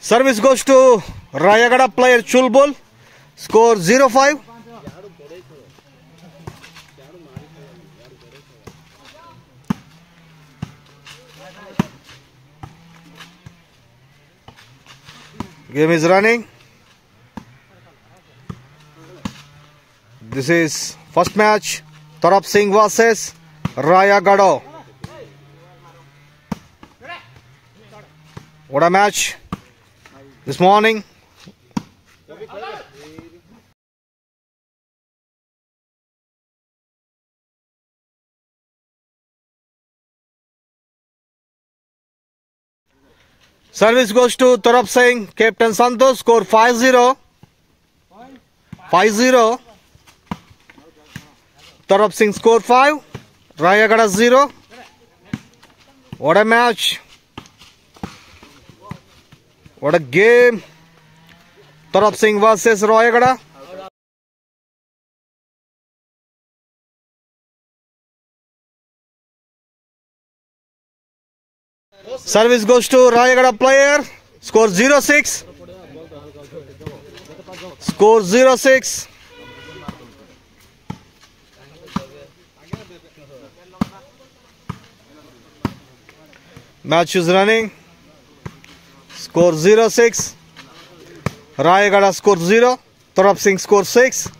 Service goes to Rayagada player Chulbul. Score 0-5. Game is running. This is first match. Tarap Singh versus Rayagada. What a match this morning. Service goes to Tarap Singh, Captain Santosh, score 5-0. 5-0. Tarap Singh score 5. Rayagada 0. What a match. What a game. Tarap Singh versus Rayagada. Service goes to Rayagada player. Score 0-6. Score 0-6. Match is running. Score 0-6. Rayagada score 0. Tarap Singh score 6.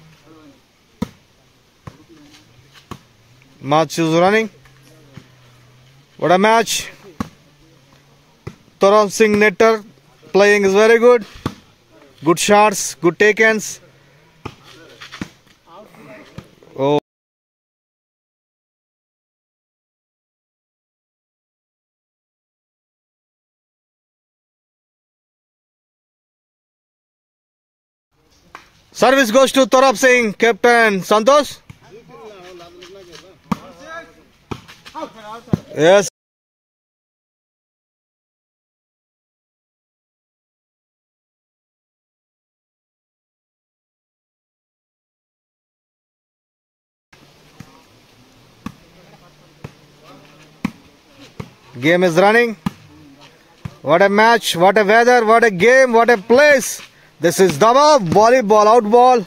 Match is running. What a match. Tarap Singh netter playing is very good. Good shots, good takens. Oh. Service goes to Tarap Singh, Captain Santosh. Yes. Game is running. What a match, what a weather, what a game, what a place. This is Daba, volleyball, out ball.